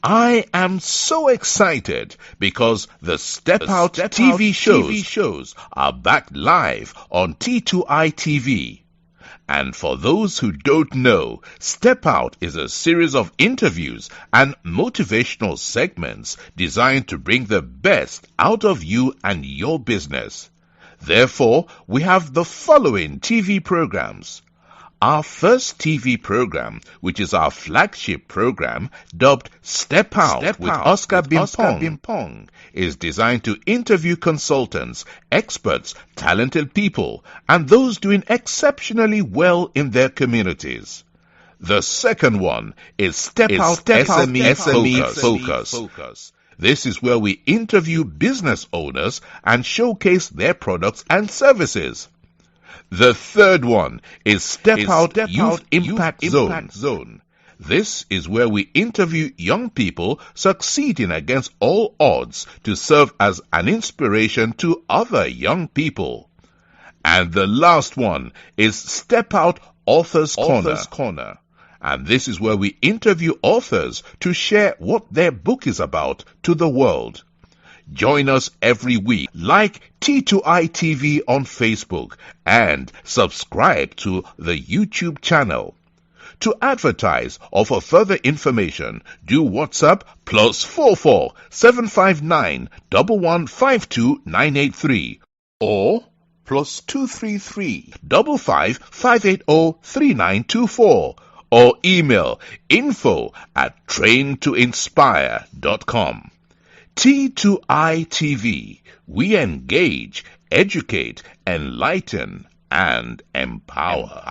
I am so excited because the Step Out TV shows are back live on T2I TV. And for those who don't know, Step Out is a series of interviews and motivational segments designed to bring the best out of you and your business. Therefore, we have the following TV programs. Our first TV program, which is our flagship program, dubbed Step Out with Oscar Bimpong, is designed to interview consultants, experts, talented people, and those doing exceptionally well in their communities. The second one is Step Out SME Focus. This is where we interview business owners and showcase their products and services. The third one is Step Out Youth Impact Zone. This is where we interview young people succeeding against all odds to serve as an inspiration to other young people. And the last one is Step Out Authors Corner. And this is where we interview authors to share what their book is about to the world. Join us every week. Like T2I TV on Facebook and subscribe to the YouTube channel. To advertise or for further information, do WhatsApp +44 759 1152 983 or +233 55 580 3924 or email info@traintoinspire.com. T2I TV, we engage, educate, enlighten, and empower.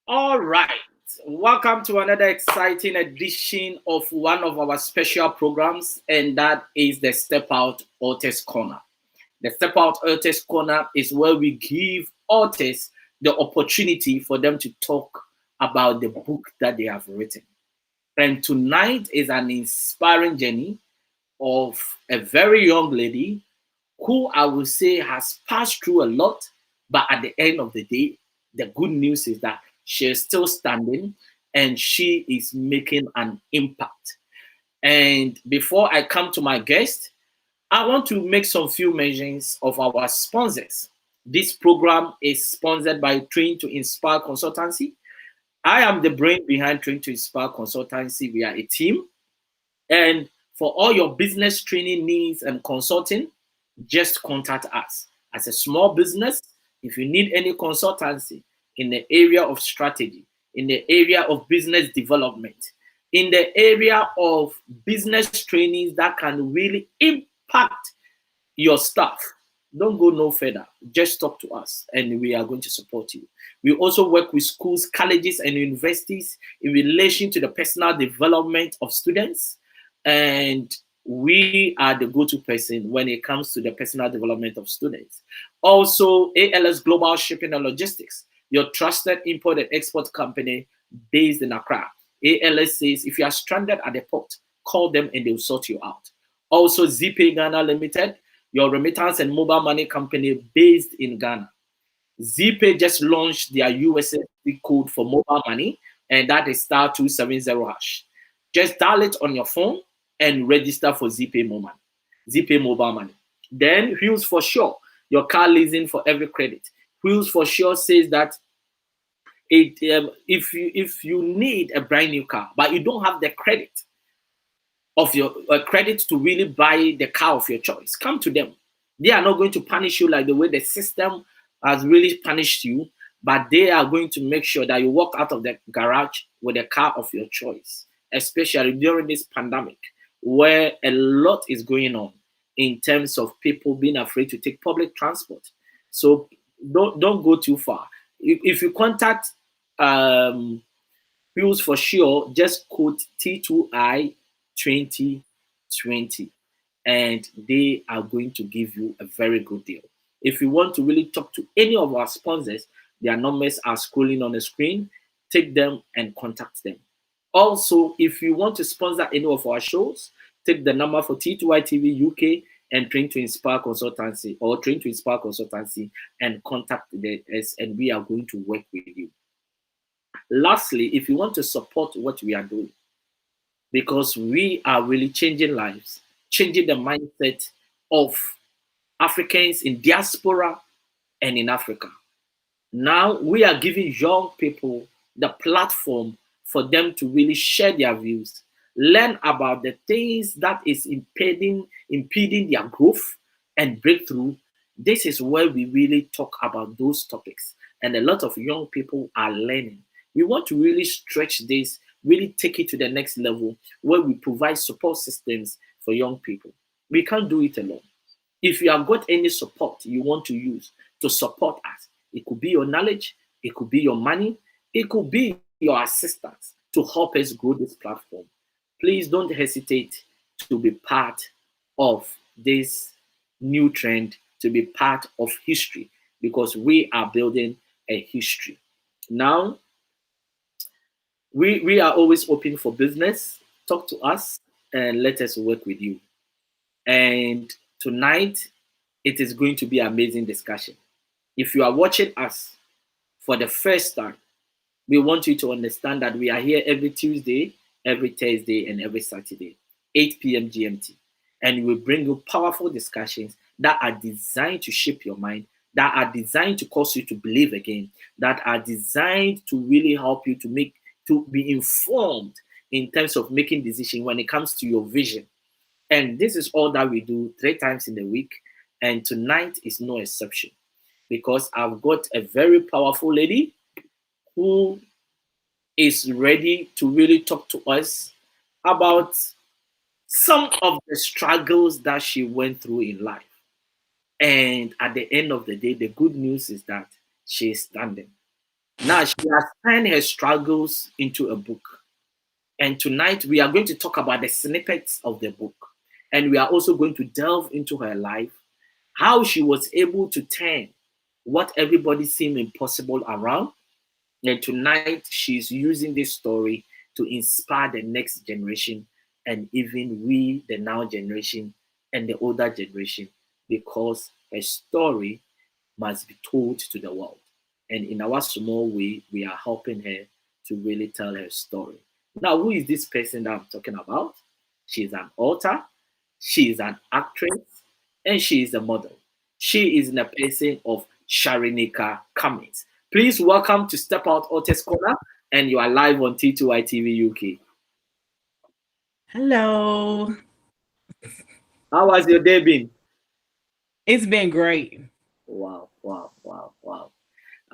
All right. Welcome to another exciting edition of one of our special programs, and that is the Step Out Authors Corner. The Step Out Authors Corner is where we give authors the opportunity for them to talk about the book that they have written. And tonight is an inspiring journey of a very young lady who I would say has passed through a lot, but at the end of the day, the good news is that she is still standing and she is making an impact. And before I come to my guest, I want to make some few mentions of our sponsors. This program is sponsored by Train to Inspire Consultancy. I am the brain behind Train to Inspire Consultancy. We are a team. And for all your business training needs and consulting, just contact us. As a small business, if you need any consultancy in the area of strategy, in the area of business development, in the area of business trainings that can really impact your staff, don't go no further. Just talk to us and we are going to support you. We also work with schools, colleges, and universities in relation to the personal development of students. And we are the go-to person when it comes to the personal development of students. Also, ALS Global Shipping and Logistics, your trusted import and export company based in Accra. ALS says if you are stranded at the port, call them and they'll sort you out. Also, ZPay Ghana Limited, your remittance and mobile money company based in Ghana. ZPay just launched their USSD code for mobile money, and that is *270#. Just dial it on your phone and register for ZPay Mobile Money. Then Wheels for Sure, your car leasing for every credit. Wheels for Sure says that if you need a brand new car, but you don't have the credit of your credit to really buy the car of your choice, come to them. They are not going to punish you like the way the system has really punished you, but they are going to make sure that you walk out of the garage with a car of your choice, especially during this pandemic where a lot is going on in terms of people being afraid to take public transport. So don't go too far. If you contact Wheels for Sure, just quote T2I 2020 and they are going to give you a very good deal. If you want to really talk to any of our sponsors, their numbers are scrolling on the screen. take them and contact them. Also, if you want to sponsor any of our shows, take the number for T2I TV UK and Train to Inspire Consultancy or Train to Inspire Consultancy and contact us, and we are going to work with you. Lastly, if you want to support what we are doing, because we are really changing lives, changing the mindset of Africans in diaspora and in Africa. Now we are giving young people the platform for them to really share their views, learn about the things that is impeding their growth and breakthrough. This is where we really talk about those topics. And a lot of young people are learning. We want to really stretch this, really take it to the next level where we provide support systems for young people. We can't do it alone. If you have got any support you want to use to support us, it could be your knowledge, it could be your money, it could be your assistance to help us grow this platform. Please don't hesitate to be part of this new trend, to be part of history, because we are building a history. Now, we are always open for business. Talk to us and let us work with you. And tonight, it is going to be an amazing discussion. If you are watching us for the first time, we want you to understand that we are here every Tuesday, every Thursday, and every Saturday, 8 p.m. GMT. And we bring you powerful discussions that are designed to shape your mind, that are designed to cause you to believe again, that are designed to really help you to be informed in terms of making decisions when it comes to your vision. And this is all that we do 3 times in the week. And tonight is no exception, because I've got a very powerful lady who is ready to really talk to us about some of the struggles that she went through in life. And at the end of the day, the good news is that she is standing. Now, she has turned her struggles into a book. And tonight, we are going to talk about the snippets of the book. And we are also going to delve into her life, how she was able to turn what everybody seemed impossible around. And tonight, she's using this story to inspire the next generation and even we, the now generation and the older generation, because her story must be told to the world. And in our small way, we are helping her to really tell her story. Now, who is this person that I'm talking about? She's an author, she is an actress, and she is a model. She is in a person of Sharenika Cummings. Please welcome to Step Out Authors Corner, and you are live on T2I TV UK. Hello. How has your day been? It's been great. Wow.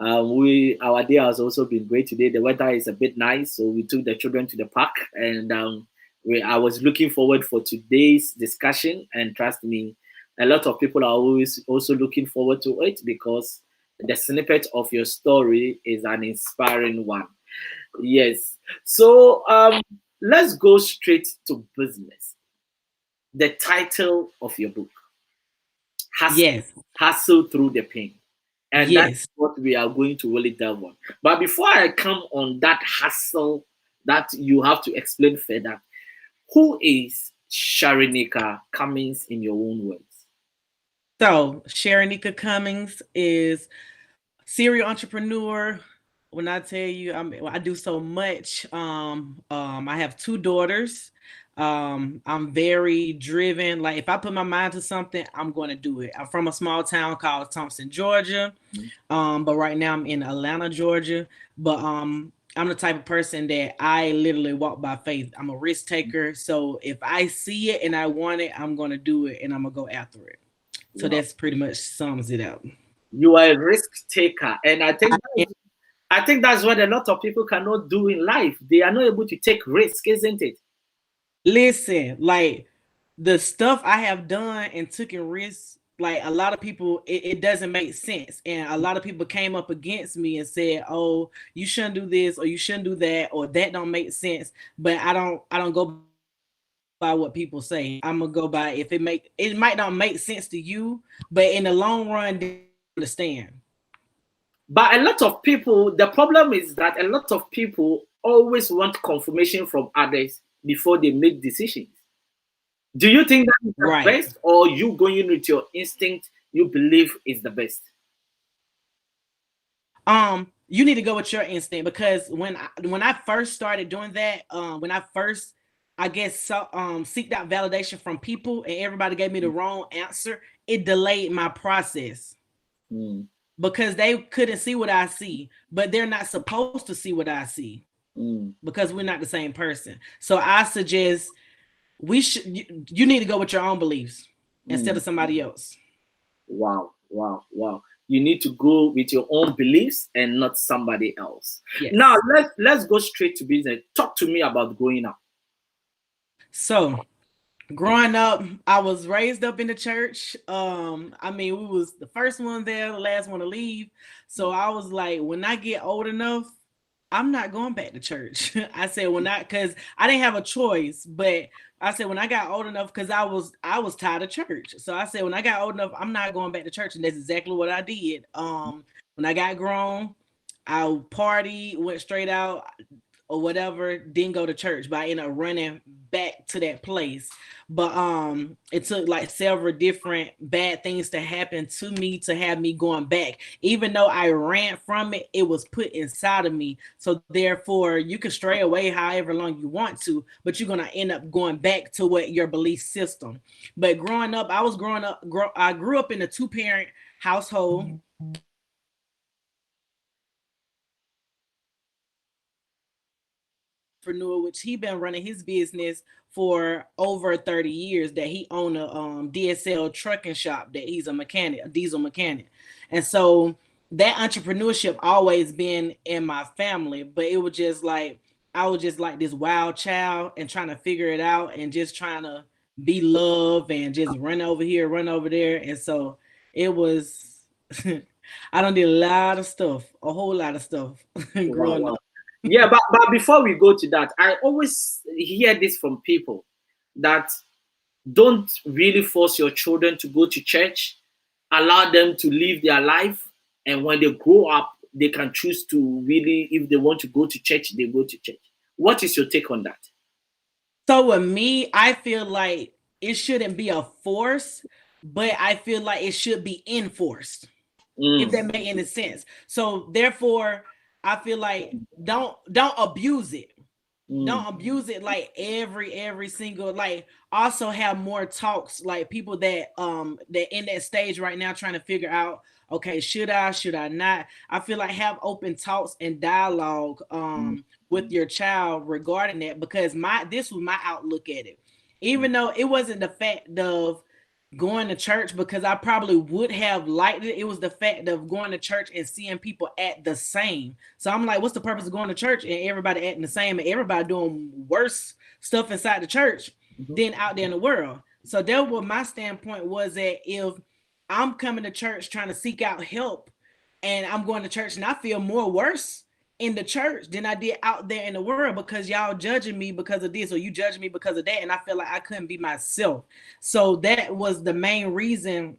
Our day has also been great today. The weather is a bit nice, so we took the children to the park, and I was looking forward for today's discussion. And trust me, a lot of people are always also looking forward to it, because the snippet of your story is an inspiring one. Yes. So let's go straight to business. The title of your book, Hustle Through the Pain. And that's what we are going to really delve on. But before I come on that hustle that you have to explain further, who is Sharenika Cummings in your own words? So Sharenika Cummings is serial entrepreneur. When I tell you I do so much, I have 2 daughters. I'm very driven. Like, if I put my mind to something, I'm going to do it. I'm from a small town called Thompson, Georgia. But right now I'm in Atlanta, Georgia. But I'm the type of person that I literally walk by faith. I'm a risk taker. So if I see it and I want it, I'm going to do it, and I'm going to go after it. So that's pretty much sums it up. You are a risk taker. And I think that's what a lot of people cannot do in life. They are not able to take risk, isn't it? Listen, like, the stuff I have done and taken risks, like, a lot of people, it doesn't make sense. And a lot of people came up against me and said, oh, you shouldn't do this, or you shouldn't do that, or that don't make sense. But I don't go by what people say. I'm gonna go by, if it might not make sense to you, but in the long run, they understand. But a lot of people, the problem is that a lot of people always want confirmation from others before they make decisions. Do you think that is the Right. best, or you going with your instinct you believe is the best? You need to go with your instinct, because when I first started doing that, when I first, I guess, seeked out validation from people and everybody gave me the wrong answer, it delayed my process. Because they couldn't see what I see, but they're not supposed to see what I see, because we're not the same person. So I suggest you need to go with your own beliefs instead of somebody else. Wow. You need to go with your own beliefs and not somebody else. Yes. Now let's go straight to business. Talk to me about growing up. So growing up, I was raised up in the church. I mean, we was the first one there, the last one to leave. So I was like, when I get old enough, I'm not going back to church. I said because I didn't have a choice, but I said when I got old enough, because I was tired of church. So I said when I got old enough, I'm not going back to church, and that's exactly what I did. When I got grown, I partied, went straight out or whatever, didn't go to church, but I ended up running back to that place. But it took like several different bad things to happen to me to have me going back. Even though I ran from it, it was put inside of me. So therefore, you can stray away however long you want to, but you're gonna end up going back to what your belief system. But growing up, I grew up in a 2-parent household. Which he been running his business for over 30 years, that he owned a DSL trucking shop, that he's a mechanic, a diesel mechanic. And so that entrepreneurship always been in my family, but it was just like I was just like this wild child and trying to figure it out and just trying to be loved and just run over here, run over there. And so it was I done did a lot of stuff, a whole lot of stuff growing up. Yeah, but before we go to that, I always hear this from people that don't really force your children to go to church, allow them to live their life, and when they grow up, they can choose to really, if they want to go to church, they go to church. What is your take on that? So with me, I feel like it shouldn't be a force, but I feel like it should be enforced, if that make any sense. So therefore, I feel like don't abuse it. Don't abuse it like every single, like also have more talks, like people that that in that stage right now trying to figure out, okay, should I not? I feel like have open talks and dialogue with your child regarding that, because this was my outlook at it. Even though it wasn't the fact of going to church, because I probably would have liked it. It was the fact of going to church and seeing people act the same. So I'm like, what's the purpose of going to church and everybody acting the same and everybody doing worse stuff inside the church than out there in the world? So that was my standpoint, was that if I'm coming to church trying to seek out help and I'm going to church and I feel more worse in the church than I did out there in the world, because y'all judging me because of this or you judging me because of that, and I feel like I couldn't be myself. So that was the main reason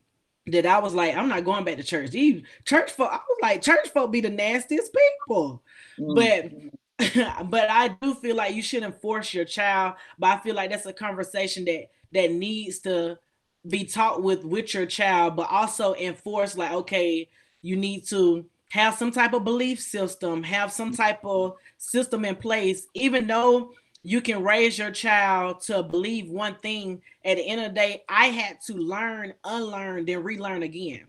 that I was like, I'm not going back to church. I was like, church folk be the nastiest people. But I do feel like you shouldn't force your child. But I feel like that's a conversation that needs to be taught with your child, but also enforce, like, okay, you need to have some type of belief system, have some type of system in place. Even though you can raise your child to believe one thing, at the end of the day, I had to learn, unlearn, then relearn again.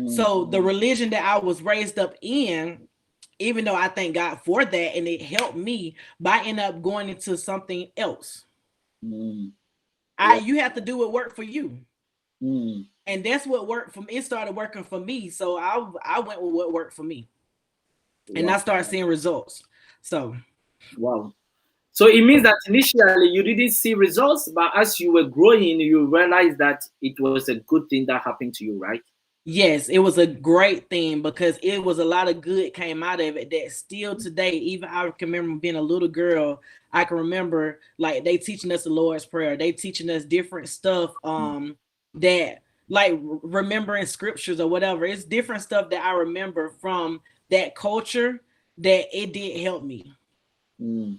So the religion that I was raised up in, even though I thank God for that and it helped me, but I end up going into something else. You have to do what worked for you. And that's what worked for me. It started working for me. So I went with what worked for me. And I started seeing results. So wow. So it means that initially you didn't see results, but as you were growing, you realized that it was a good thing that happened to you, right? Yes, it was a great thing, because it was a lot of good came out of it that still today, even I can remember being a little girl, I can remember like they teaching us the Lord's Prayer. They teaching us different stuff that, like remembering scriptures or whatever. It's different stuff that I remember from that culture that it did help me. Wow.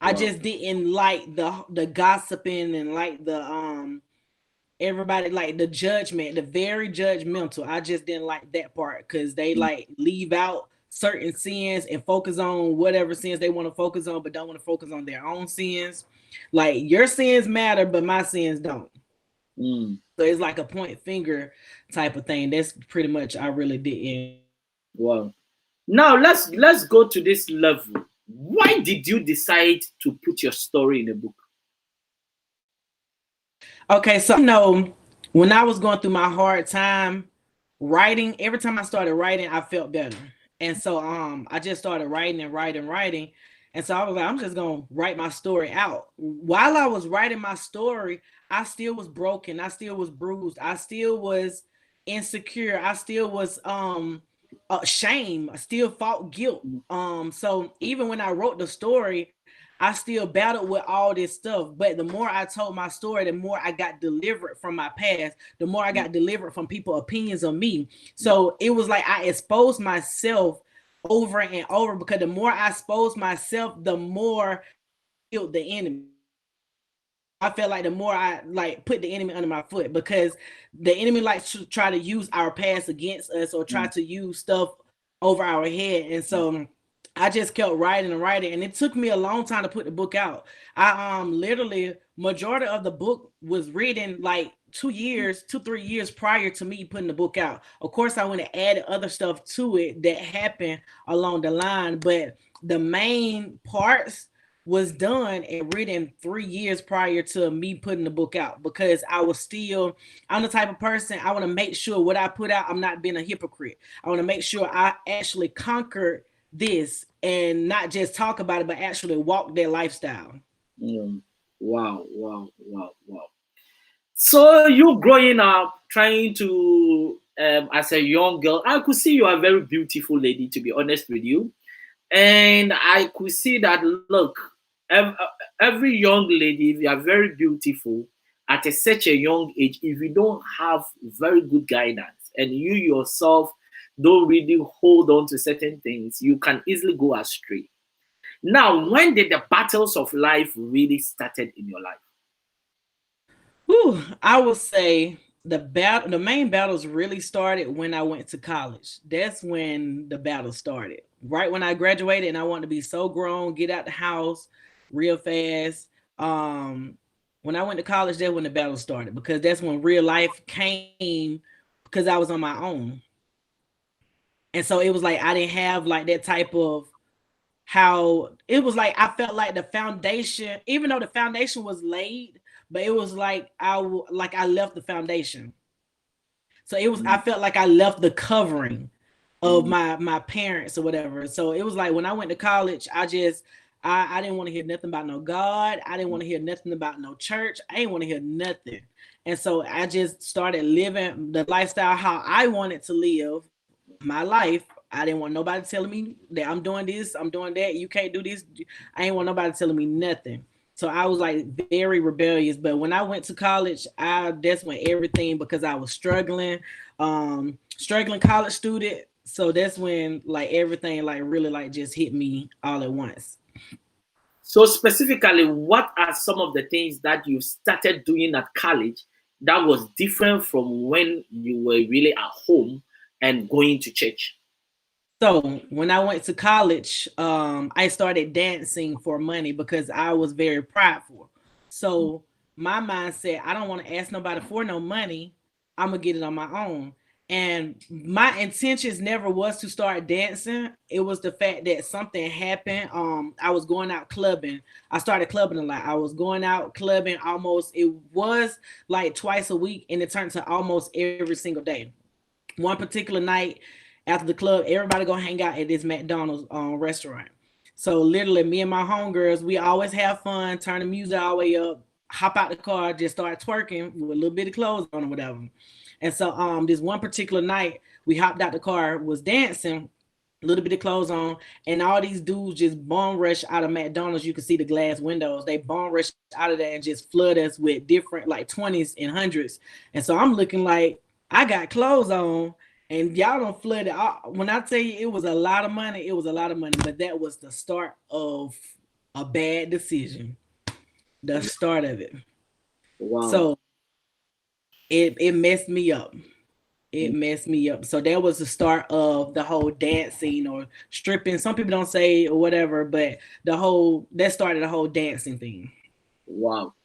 I just didn't like the gossiping and like the everybody, like the judgment, the very judgmental. I just didn't like that part because they like leave out certain sins and focus on whatever sins they want to focus on, but don't want to focus on their own sins. Like your sins matter, but my sins don't. So it's like a point finger type of thing. That's pretty much I really didn't. Wow. Now let's go to this level. Why did you decide to put your story in a book? Okay, so you know, when I was going through my hard time writing, every time I started writing, I felt better. And so I just started writing and writing. And so I was like, I'm just gonna write my story out. While I was writing my story, I still was broken, I still was bruised, I still was insecure, I still was shame, I still fought guilt. So even when I wrote the story, I still battled with all this stuff. But the more I told my story, the more I got delivered from my past, the more I got delivered from people's opinions of me. So it was like I exposed myself over and over, because the more I exposed myself, the more I killed the enemy. I felt like the more I like put the enemy under my foot, because the enemy likes to try to use our past against us or try to use stuff over our head. And so I just kept writing and writing, and it took me a long time to put the book out. I literally, majority of the book was written like 3 years prior to me putting the book out. Of course, I went and added other stuff to it that happened along the line, but the main parts was done and written 3 years prior to me putting the book out, because I'm the type of person, I want to make sure what I put out, I'm not being a hypocrite. I want to make sure I actually conquered this and not just talk about it, but actually walk their lifestyle. Wow. So you growing up, trying to, as a young girl, I could see you are a very beautiful lady, to be honest with you. And I could see that, look, every young lady, if you are very beautiful at such a young age, if you don't have very good guidance and you yourself don't really hold on to certain things, you can easily go astray. Now, when did the battles of life really started in your life? I would say the main battles really started when I went to college. That's when the battle started. Right when I graduated and I wanted to be so grown, get out the house real fast. When I went to college, that's when the battle started, because that's when real life came, because I was on my own. And so it was like I didn't have like that type of, how it was like I felt like the foundation, even though the foundation was laid, but it was like I left the foundation. So it was, I felt like I left the covering of my parents or whatever. So it was like when I went to college, I didn't want to hear nothing about no God. I didn't want to hear nothing about no church. I didn't want to hear nothing. And so I just started living the lifestyle how I wanted to live my life. I didn't want nobody telling me that I'm doing this, I'm doing that, you can't do this. I didn't want nobody telling me nothing. So I was like very rebellious. But when I went to college, that's when everything, because I was struggling college student. So that's when like everything like really like just hit me all at once. So specifically, what are some of the things that you started doing at college that was different from when you were really at home and going to church? So when I went to college, I started dancing for money because I was very prideful. So my mindset, I don't want to ask nobody for no money. I'm gonna get it on my own. And my intentions never was to start dancing. It was the fact that something happened. I was going out clubbing. I started clubbing a lot. I was going out clubbing almost, it was like twice a week, and it turned to almost every single day. One particular night after the club, everybody gonna hang out at this McDonald's restaurant. So literally, me and my homegirls, we always have fun, turn the music all the way up, hop out the car, just start twerking with a little bit of clothes on or whatever. And so this one particular night, we hopped out the car, was dancing, a little bit of clothes on, and all these dudes just bomb rush out of McDonald's. You can see the glass windows. They bomb rush out of there and just flood us with different like 20s and hundreds. And so I'm looking like I got clothes on, And y'all don't flood it. When I tell you it was a lot of money, it was a lot of money. But that was the start of a bad decision. The start of it. Wow. So it messed me up. It messed me up. So that was the start of the whole dancing or stripping. Some people don't say or whatever, but that started the whole dancing thing. Wow.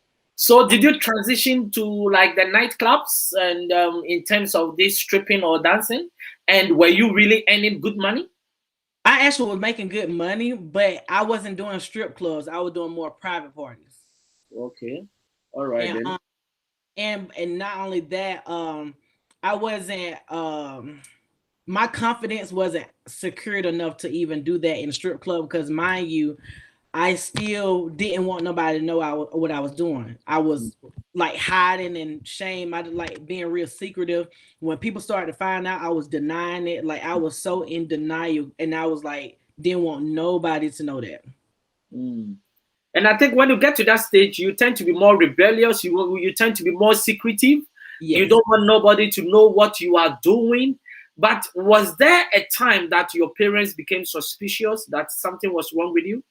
So did you transition to like the nightclubs and in terms of this stripping or dancing? And were you really earning good money? I actually was making good money, but I wasn't doing strip clubs. I was doing more private parties. Okay. All right and, then. And not only that, I wasn't my confidence wasn't secured enough to even do that in a strip club because, mind you, I still didn't want nobody to know what I was doing. I was like hiding and shame. I like being real secretive. When people started to find out, I was denying it. Like I was so in denial, and I was like, didn't want nobody to know that. And I think when you get to that stage, you tend to be more rebellious. You tend to be more secretive. Yes. You don't want nobody to know what you are doing. But was there a time that your parents became suspicious that something was wrong with you?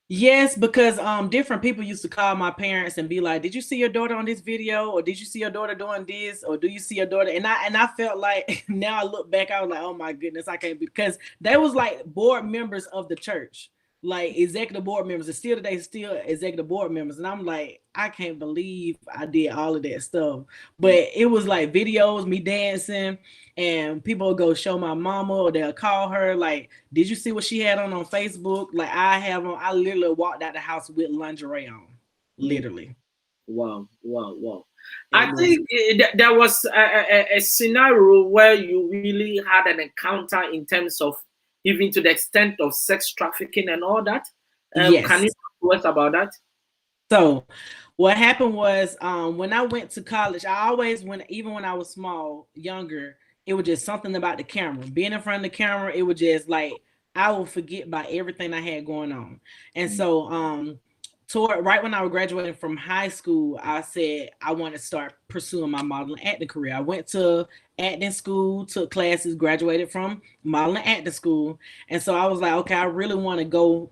Yes, because different people used to call my parents and be like, "Did you see your daughter on this video? Or did you see your daughter doing this? Or do you see your daughter?" And I felt like now I look back, I was like, "Oh my goodness, I can't be," because they was like board members of the church, like executive board members, and still today still executive board members. And I'm like, I can't believe I did all of that stuff. But it was like videos, me dancing, and people would go show my mama or they'll call her like, "Did you see what she had on Facebook?" Like I literally walked out the house with lingerie on, literally. Wow. I think there was a scenario where you really had an encounter in terms of even to the extent of sex trafficking and all that. Yes. Can you talk to us about that? So what happened was when I went to college, I always, even when I was small, younger, it was just something about the camera. Being in front of the camera, it was just like I would forget about everything I had going on. And so right when I was graduating from high school, I said I want to start pursuing my modeling acting career. I went to acting school, took classes, graduated from modeling acting school. And so I was like, okay, I really want to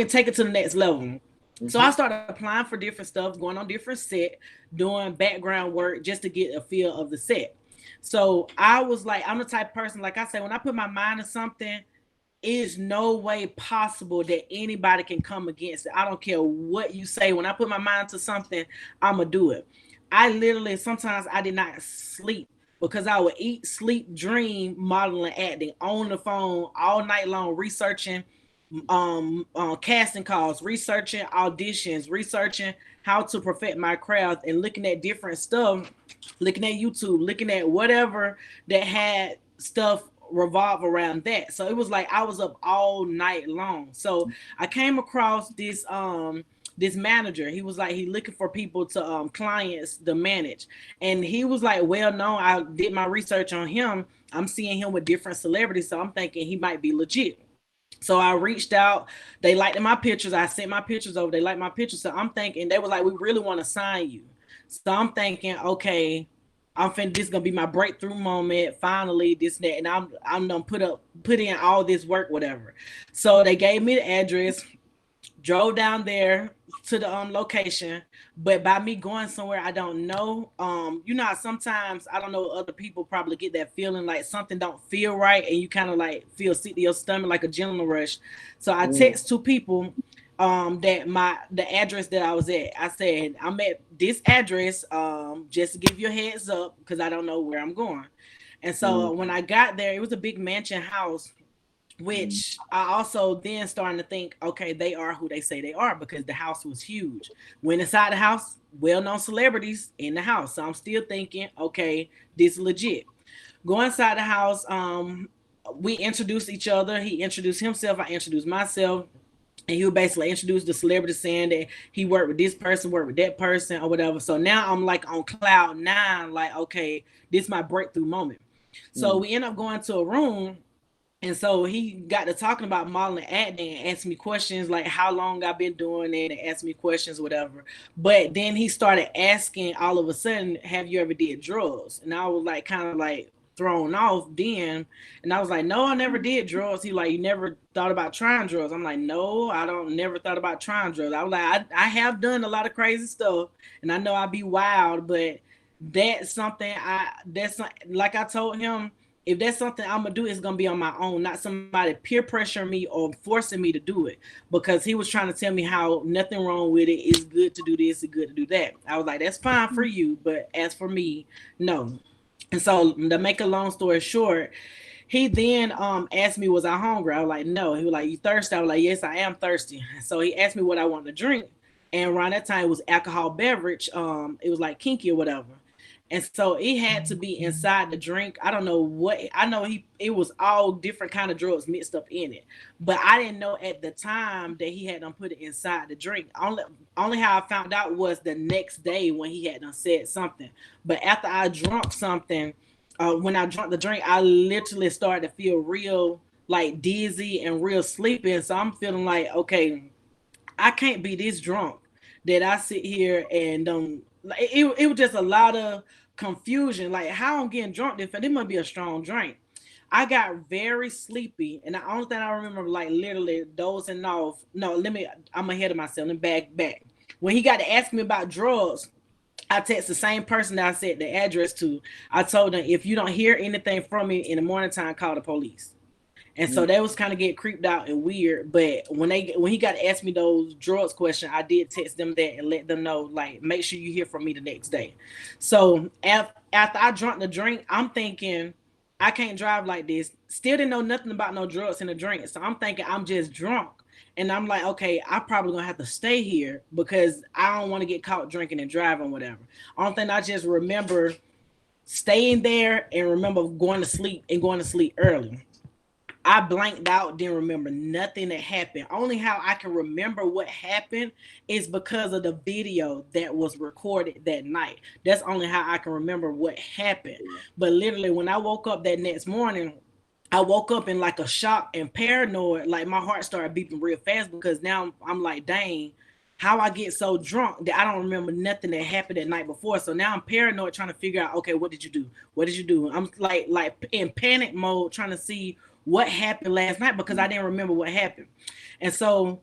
take it to the next level. So I started applying for different stuff, going on different set, doing background work just to get a feel of the set. So I was like, I'm the type of person, like I said, when I put my mind to something, is no way possible that anybody can come against it. I don't care what you say. When I put my mind to something, I'm going to do it. I literally, sometimes I did not sleep because I would eat, sleep, dream, modeling, acting on the phone all night long, researching casting calls, researching auditions, researching how to perfect my craft, and looking at different stuff, looking at YouTube, looking at whatever that had stuff revolve around that. So it was like I was up all night long. So I came across this manager. He was like, he looking for people to clients to manage, and he was like well known. I did my research on him. I'm seeing him with different celebrities, so I'm thinking he might be legit. So I reached out. They liked my pictures. I sent my pictures over. They liked my pictures. So I'm thinking, they were like, we really want to sign you. So I'm thinking, okay, this is gonna be my breakthrough moment. Finally, this, that, and I'm gonna put in all this work, whatever. So they gave me the address, drove down there to the location. But by me going somewhere I don't know, sometimes, I don't know, other people probably get that feeling like something don't feel right, and you kind of like feel sick to your stomach, like a adrenaline rush. So I text two people that the address that I was at. I said, I'm at this address, just to give you a heads up because I don't know where I'm going. And so when I got there, it was a big mansion house, which I also then starting to think, okay, they are who they say they are, because the house was huge. Went inside the house, well-known celebrities in the house. So I'm still thinking, okay, this is legit. Go inside the house. We introduced each other. He introduced himself. I introduced myself. And he would basically introduce the celebrity, saying that he worked with this person, worked with that person, or whatever. So now I'm like on cloud nine, like, okay, this is my breakthrough moment. So we end up going to a room. And so he got to talking about modeling, acting, and asked me questions like how long I've been doing it, and asked me questions, whatever. But then he started asking all of a sudden, have you ever did drugs? And I was like, kind of like, thrown off then. And I was like, no, I never did drugs. He like, you never thought about trying drugs? I'm like, no, I don't never thought about trying drugs. I was like, I have done a lot of crazy stuff, and I know I'd be wild, but that's something like I told him, if that's something I'm gonna do, it's gonna be on my own, not somebody peer pressuring me or forcing me to do it. Because he was trying to tell me how nothing wrong with it, it's good to do this, it's good to do that. I was like, that's fine for you, but as for me, no. And so to make a long story short, he then asked me, was I hungry? I was like, no. He was like, you thirsty? I was like, yes, I am thirsty. So he asked me what I wanted to drink. And around that time it was alcohol beverage. It was like kinky or whatever. And so it had to be inside the drink. I don't know what, I know it was all different kind of drugs mixed up in it. But I didn't know at the time that he had them put it inside the drink. Only how I found out was the next day when he had done said something. But after I drunk something, when I drank the drink, I literally started to feel real like dizzy and real sleepy. And so I'm feeling like, okay, I can't be this drunk that I sit here and it was just a lot of confusion. Like, how I'm getting drunk, this must be a strong drink. I got very sleepy, and the only thing I remember, like literally dozing off. No, I'm ahead of myself. Let me back. When he got to ask me about drugs, I text the same person that I said the address to. I told them, if you don't hear anything from me in the morning time, call the police. And so that was kind of get creeped out and weird. But when he got to ask me those drugs questions, I did text them that and let them know, like, make sure you hear from me the next day. So after I drank the drink, I'm thinking, I can't drive like this. Still didn't know nothing about no drugs in the drink. So I'm thinking I'm just drunk. And I'm like, okay, I'm probably going to have to stay here because I don't want to get caught drinking and driving, whatever. Only thing I just remember staying there and remember going to sleep early. I blanked out, didn't remember nothing that happened. Only how I can remember what happened is because of the video that was recorded that night. That's only how I can remember what happened. But literally, when I woke up that next morning, I woke up in like a shock and paranoid. Like my heart started beating real fast because now I'm like, dang, how I get so drunk that I don't remember nothing that happened that night before. So now I'm paranoid trying to figure out, okay, what did you do? What did you do? I'm like in panic mode trying to see what happened last night because I didn't remember what happened. And so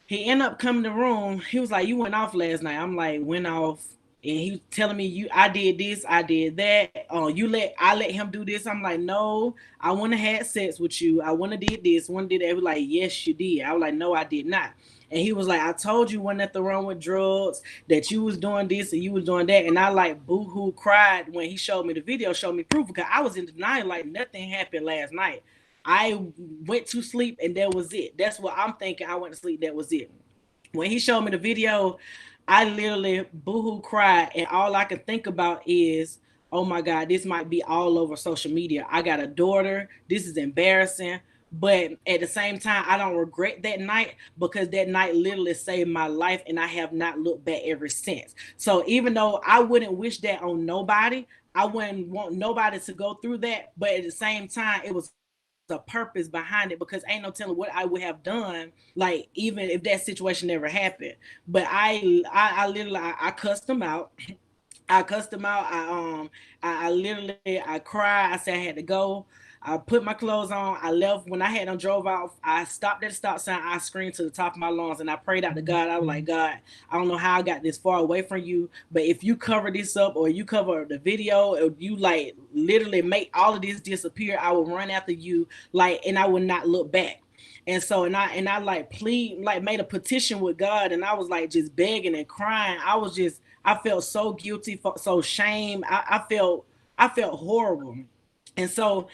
he ended up coming to the room. He was like, you went off last night. I'm like, went off. And he was telling me, I did this, I did that. I let him do this. I'm like, no, I wouldn't have had sex with you. I wouldn't have did this, wouldn't did that. He was like, yes, you did. I was like, no, I did not. And he was like, I told you wasn't nothing wrong with drugs, that you was doing this and you was doing that. And I like boo-hoo cried when he showed me the video, showed me proof, because I was in denial, like nothing happened last night. I went to sleep and that was it. That's what I'm thinking. I went to sleep, that was it. When he showed me the video, I literally boo-hoo cried, and all I could think about is, oh my God, this might be all over social media. I got a daughter. This is embarrassing. But at the same time, I don't regret that night because that night literally saved my life, and I have not looked back ever since. So even though I wouldn't wish that on nobody, I wouldn't want nobody to go through that. But at the same time, it was a purpose behind it because ain't no telling what I would have done, like even if that situation never happened. But I literally I cussed him out. I cussed him out. I literally I cried. I said I had to go. I put my clothes on. I left. When I had them drove off, I stopped at the stop sign. I screamed to the top of my lungs and I prayed out to God. I was like, God, I don't know how I got this far away from you, but if you cover this up or you cover the video or you like literally make all of this disappear, I will run after you, like, and I will not look back. And so, and I like made a petition with God, and I was like just begging and crying. I felt so guilty, so shame. I felt horrible. And so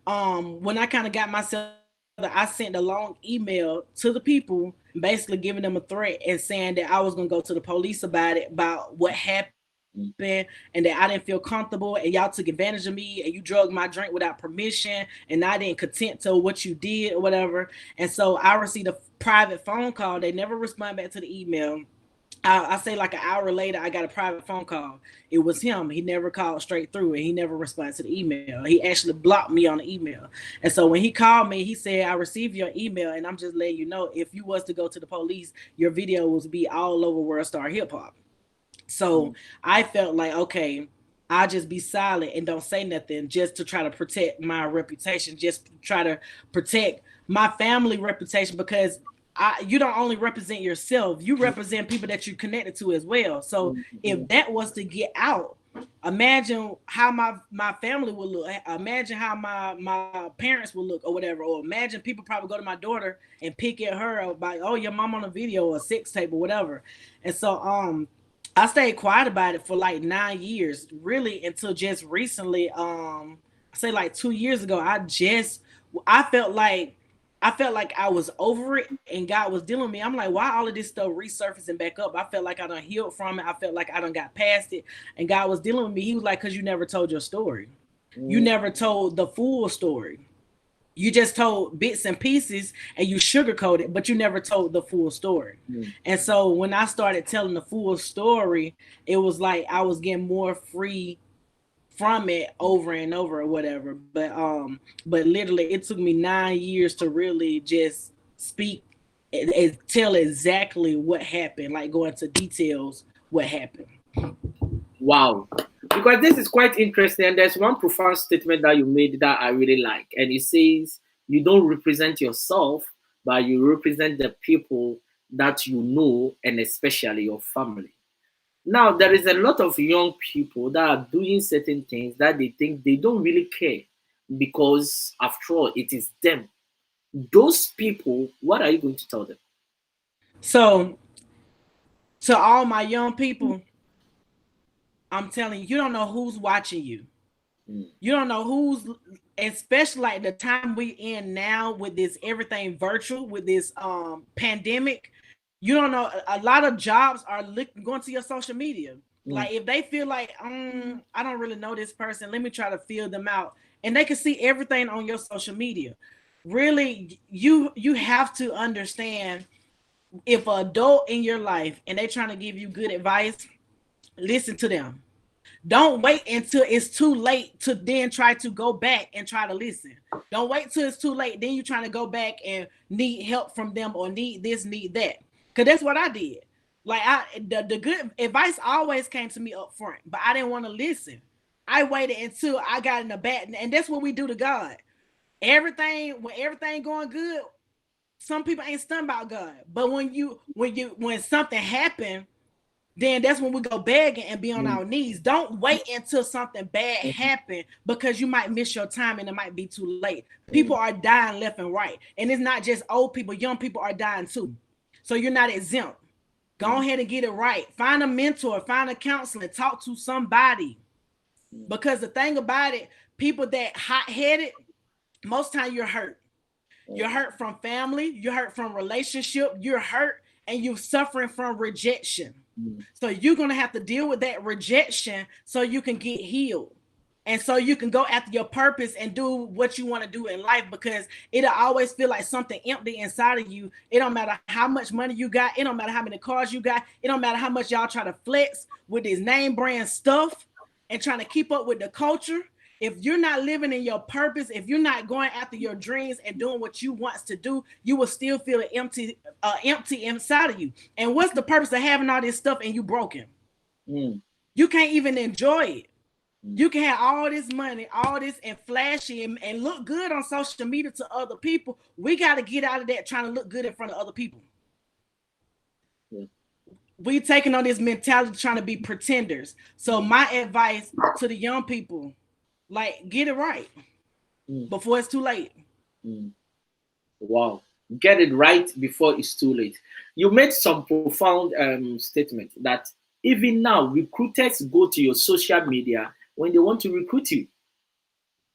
when I kind of got myself, I sent a long email to the people, basically giving them a threat and saying that I was going to go to the police about it, about what happened, and that I didn't feel comfortable, and y'all took advantage of me, and you drugged my drink without permission, and I didn't consent to what you did or whatever. And so I received a private phone call. They never responded back to the email. I say like an hour later, I got a private phone call. It was him. He never called straight through, and he never responded to the email. He actually blocked me on the email. And so when he called me, he said, I received your email, and I'm just letting you know, if you was to go to the police, your video would be all over World Star Hip Hop. So I felt like, okay, I'll just be silent and don't say nothing just to try to protect my reputation, just try to protect my family reputation, because you don't only represent yourself, you represent people that you're connected to as well. So if that was to get out, imagine how my family would look. Imagine how my parents would look or whatever. Or imagine people probably go to my daughter and pick at her about, oh, your mom on a video or a sex tape or whatever. And so I stayed quiet about it for like 9 years, really, until just recently. I say like 2 years ago, I felt like I was over it and God was dealing with me. I'm like, why all of this stuff resurfacing back up? I felt like I done healed from it. I felt like I done got past it. And God was dealing with me. He was like, because you never told your story. You never told the full story. You just told bits and pieces and you sugarcoated, but you never told the full story. And so when I started telling the full story, it was like I was getting more free from it over and over or whatever. But literally it took me 9 years to really just speak and tell exactly what happened, like go into details what happened. Wow. Because this is quite interesting. And there's one profound statement that you made that I really like. And it says, you don't represent yourself, but you represent the people that you know, and especially your family. Now, there is a lot of young people that are doing certain things that they think they don't really care because, after all, it is them. Those people, what are you going to tell them? So, to all my young people, I'm telling you, you don't know who's watching you. You don't know who's, especially like the time we in now with this everything virtual, with this pandemic. You don't know, a lot of jobs are going to your social media. Like if they feel like I don't really know this person, let me try to feel them out, and they can see everything on your social media. Really, you have to understand, if an adult in your life and they trying to give you good advice, listen to them. Don't wait until it's too late to then try to go back and try to listen. Don't wait till it's too late. Then you're trying to go back and need help from them or need this, need that. Because that's what I did. Like the good advice always came to me up front, but I didn't want to listen. I waited until I got in the bad, and that's what we do to God. When everything going good, some people ain't stunned about God. But when something happened, then that's when we go begging and be on our knees. Don't wait until something bad happen, because you might miss your time and it might be too late. People are dying left and right. And it's not just old people, young people are dying too. So you're not exempt. Go ahead and get it right. Find a mentor, find a counselor, talk to somebody. Because the thing about it, people that hot-headed, most time you're hurt. You're hurt from family, you're hurt from relationship, you're hurt and you're suffering from rejection. So you're going to have to deal with that rejection so you can get healed. And so you can go after your purpose and do what you want to do in life, because it'll always feel like something empty inside of you. It don't matter how much money you got. It don't matter how many cars you got. It don't matter how much y'all try to flex with this name brand stuff and trying to keep up with the culture. If you're not living in your purpose, if you're not going after your dreams and doing what you want to do, you will still feel empty inside of you. And what's the purpose of having all this stuff and you broken? You can't even enjoy it. You can have all this money, all this, and flashy and look good on social media to other people. We got to get out of that trying to look good in front of other people. We taking on this mentality trying to be pretenders. So my advice to the young people, like, get it right before it's too late. Wow. Get it right before it's too late. You made some profound statement that even now, recruiters go to your social media when they want to recruit you.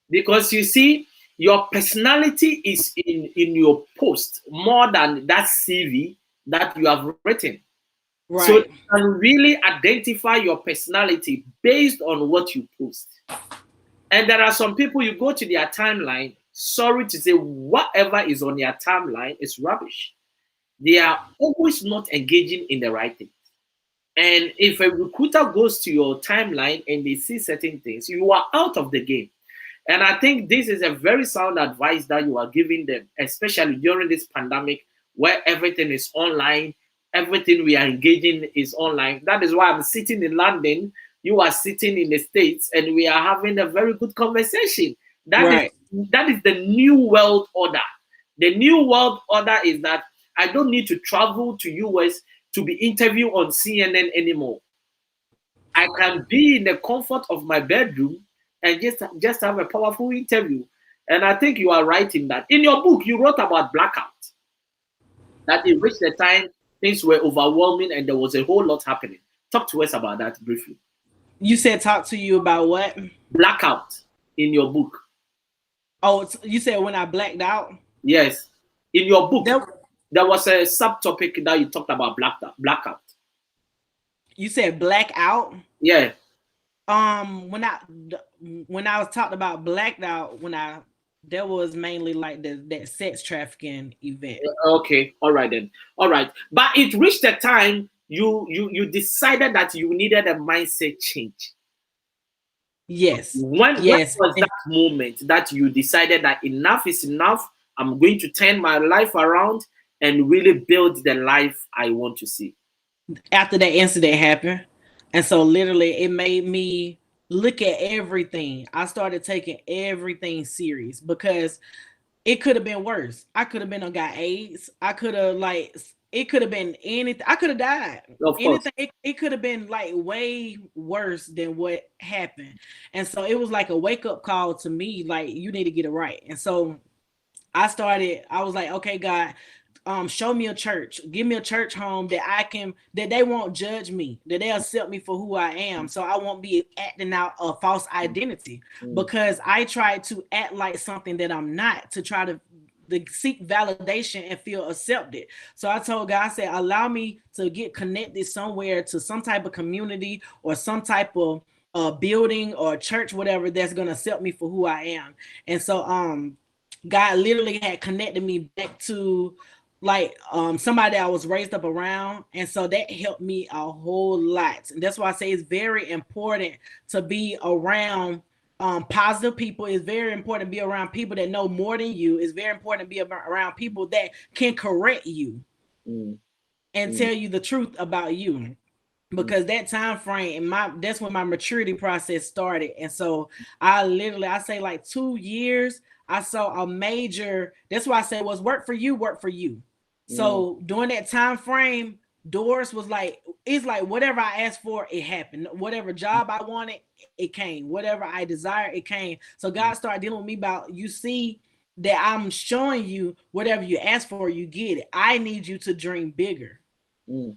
Because you see, your personality is in your post more than that CV that you have written. Right. So you can really identify your personality based on what you post. And there are some people, you go to their timeline, sorry to say, whatever is on their timeline is rubbish. They are always not engaging in the right thing. And if a recruiter goes to your timeline and they see certain things, you are out of the game. And I think this is a very sound advice that you are giving them, especially during this pandemic where everything is online, everything we are engaging is online. That is why I'm sitting in London you are sitting in the States and we are having a very good conversation. That is the new world order. The new world order is that I don't need to travel to US to be interviewed on CNN anymore. I can be in the comfort of my bedroom and just have a powerful interview. And I think you are right in that. In your book, you wrote about blackout. That it reached the time things were overwhelming and there was a whole lot happening. Talk to us about that briefly. You said talk to you about what? Blackout in your book. Oh, you said when I blacked out? Yes. In your book, there was a subtopic that you talked about blackout. You said blackout? Yeah. When I was talking about blacked out, there was mainly like that sex trafficking event. Okay, all right then. All right. But it reached a time you decided that you needed a mindset change. Yes. When was that moment that you decided that enough is enough? I'm going to turn my life around and really build the life I want to see? After that incident happened. And so literally it made me look at everything. I started taking everything serious because it could have been worse. I could have been got AIDS. I could have it could have been anything. I could have died. Anything. It could have been like way worse than what happened. And so it was like a wake up call to me, like you need to get it right. And so I was like, okay, God, show me a church, give me a church home that they won't judge me, that they accept me for who I am. So I won't be acting out a false identity because I tried to act like something that I'm not to try to seek validation and feel accepted. So I told God, I said, allow me to get connected somewhere to some type of community or some type of building or church, whatever, that's going to accept me for who I am. And so, God literally had connected me back to somebody that I was raised up around. And so that helped me a whole lot. And that's why I say it's very important to be around positive people. It's very important to be around people that know more than you. It's very important to be around people that can correct you and tell you the truth about you. Because that time frame that's when my maturity process started. And so I say like 2 years, I saw a major, that's why I said was work for you. So during that time frame, doors was like, it's like whatever I asked for, it happened. Whatever job I wanted, it came. Whatever I desired, it came. So God started dealing with me about, you see that I'm showing you whatever you ask for, you get it. I need you to dream bigger.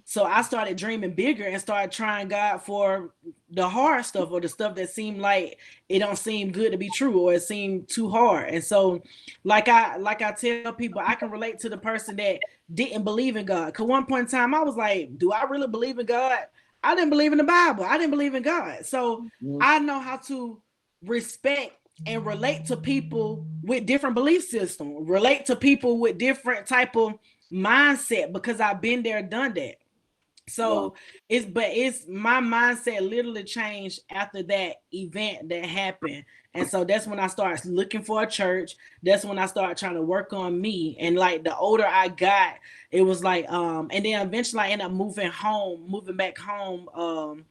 So I started dreaming bigger and started trying God for the hard stuff or the stuff that seemed like it don't seem good to be true or it seemed too hard. And so like I tell people, I can relate to the person that didn't believe in God. Cause one point in time I was like, do I really believe in God? I didn't believe in the Bible. I didn't believe in God. So I know how to respect and relate to people with different belief systems, relate to people with different type of mindset because I've been there, done that. So it's my mindset literally changed after that event that happened. And so that's when I started looking for a church. That's when I started trying to work on me. And like the older I got, it was like and then eventually I ended up moving back home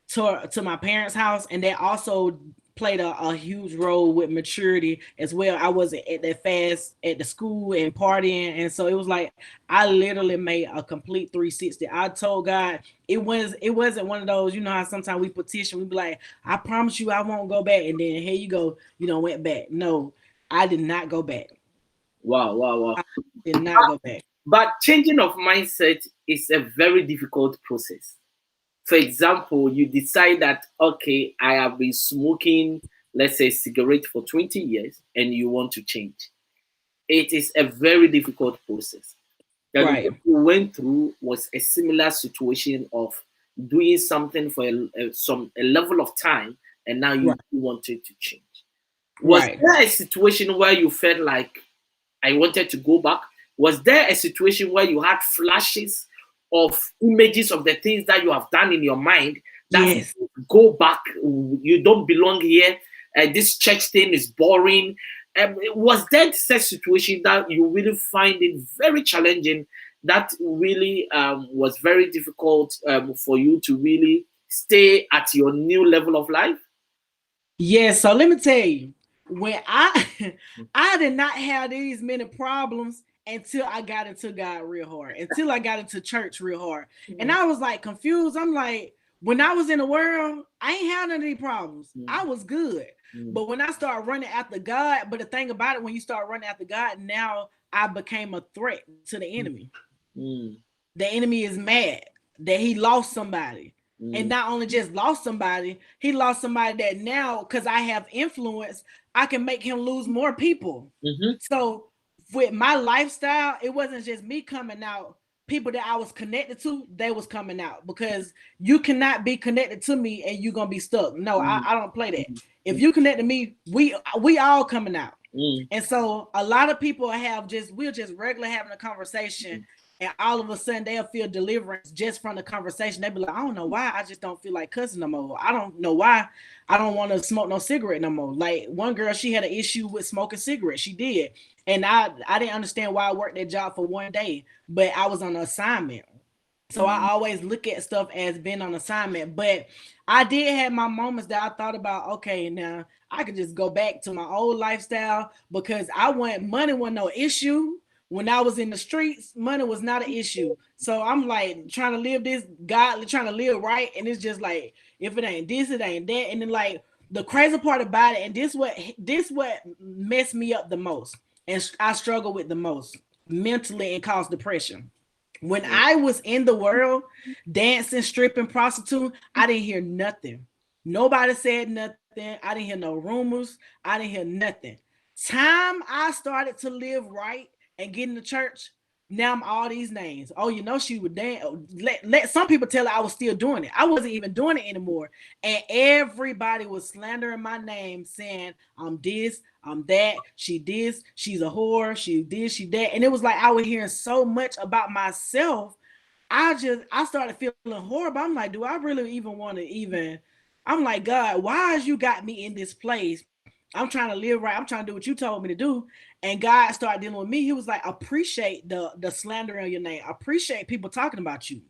to my parents' house. And that also played a huge role with maturity as well. I wasn't at that fast at the school and partying. And so it was like, I literally made a complete 360. I told God, it wasn't one of those, you know how sometimes we petition, we be like, I promise you I won't go back. And then here you go, went back. No, I did not go back. Wow. I did not go back. But changing of mindset is a very difficult process. For example, you decide that, okay, I have been smoking, let's say, cigarette for 20 years, and you want to change. It is a very difficult process. That what you went through was a similar situation of doing something for a level of time, and now you wanted to change. Was there a situation where you felt like, I wanted to go back? Was there a situation where you had flashes of images of the things that you have done in your mind that go back, you don't belong here, this church thing is boring? Was that such situation that you really find it very challenging, that really was very difficult for you to really stay at your new level of life? Yeah, so let me tell you, when I I did not have these many problems until I got into God real hard, until I got into church real hard. And I was like confused. I'm like, when I was in the world, I ain't had none of these problems. I was good. But when I started running after God, but the thing about it, when you start running after God, now I became a threat to the enemy. The enemy is mad that he lost somebody. And not only just lost somebody, he lost somebody that now, because I have influence, I can make him lose more people. So with my lifestyle, it wasn't just me coming out. People that I was connected to, they was coming out, because you cannot be connected to me and you're gonna be stuck. No, I don't play that. If you connect to me, we all coming out. And so a lot of people we're just regular having a conversation, and all of a sudden they'll feel deliverance just from the conversation. They'll be like, I don't know why, I just don't feel like cussing no more. I don't know why I don't want to smoke no cigarette no more. Like one girl, she had an issue with smoking cigarettes. She did. And I didn't understand why I worked that job for one day, but I was on an assignment. So I always look at stuff as being on assignment. But I did have my moments that I thought about, okay, now I could just go back to my old lifestyle, because money wasn't no issue. When I was in the streets, money was not an issue. So I'm like trying to live this godly, trying to live right. And it's just like, if it ain't this, it ain't that. And then like the crazy part about it, and this what messed me up the most, and I struggle with the most mentally and caused depression. When I was in the world, dancing, stripping, prostituting, I didn't hear nothing. Nobody said nothing. I didn't hear no rumors. I didn't hear nothing. Time I started to live right and get in the church, now I'm all these names. Oh, she would dance. Let some people tell her I was still doing it. I wasn't even doing it anymore. And everybody was slandering my name, saying I'm this, I'm that, she this, she's a whore, she this, she that. And it was like I was hearing so much about myself. I started feeling horrible. I'm like, do I really even want to I'm like, God, why has you got me in this place? I'm trying to live right. I'm trying to do what you told me to do. And God started dealing with me. He was like, appreciate the slander on your name. Appreciate people talking about you.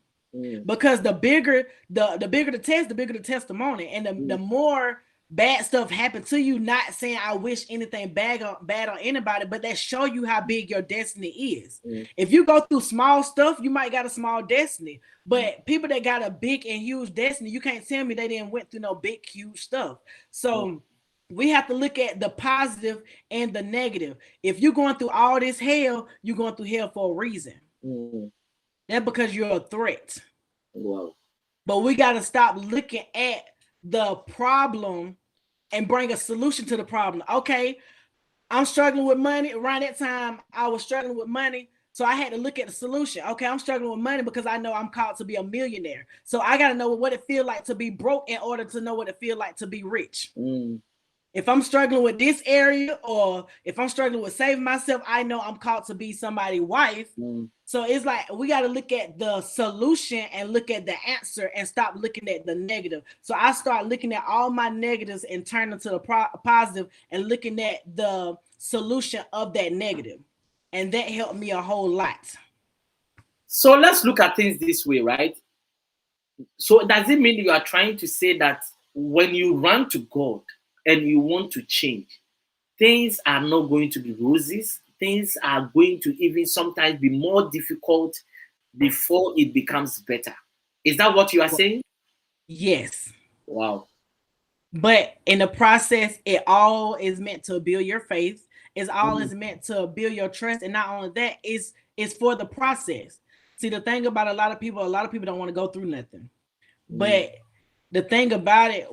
Because the bigger the test, the bigger the testimony. And the more bad stuff happened to you, not saying I wish anything bad on anybody, but that show you how big your destiny is. If you go through small stuff, you might got a small destiny. But people that got a big and huge destiny, you can't tell me they didn't went through no big, huge stuff. So we have to look at the positive and the negative. If you're going through all this hell, you're going through hell for a reason. That's because you're a threat. Wow. But we got to stop looking at the problem and bring a solution to the problem. Okay, I'm struggling with money. Around that time, I was struggling with money. So I had to look at the solution. Okay, I'm struggling with money because I know I'm called to be a millionaire. So I got to know what it feels like to be broke in order to know what it feels like to be rich. If I'm struggling with this area, or if I'm struggling with saving myself, I know I'm called to be somebody's wife. So it's like we got to look at the solution and look at the answer and stop looking at the negative. So I start looking at all my negatives and turning to the positive and looking at the solution of that negative. And that helped me a whole lot. So let's look at things this way, right? So does it mean you are trying to say that when you run to God and you want to change, things are not going to be roses? Things are going to even sometimes be more difficult before it becomes better. Is that what you are saying? Yes. Wow. But in the process, it all is meant to build your faith. It's all is meant to build your trust. And not only that, it's for the process. See, the thing about a lot of people don't want to go through nothing. But the thing about it,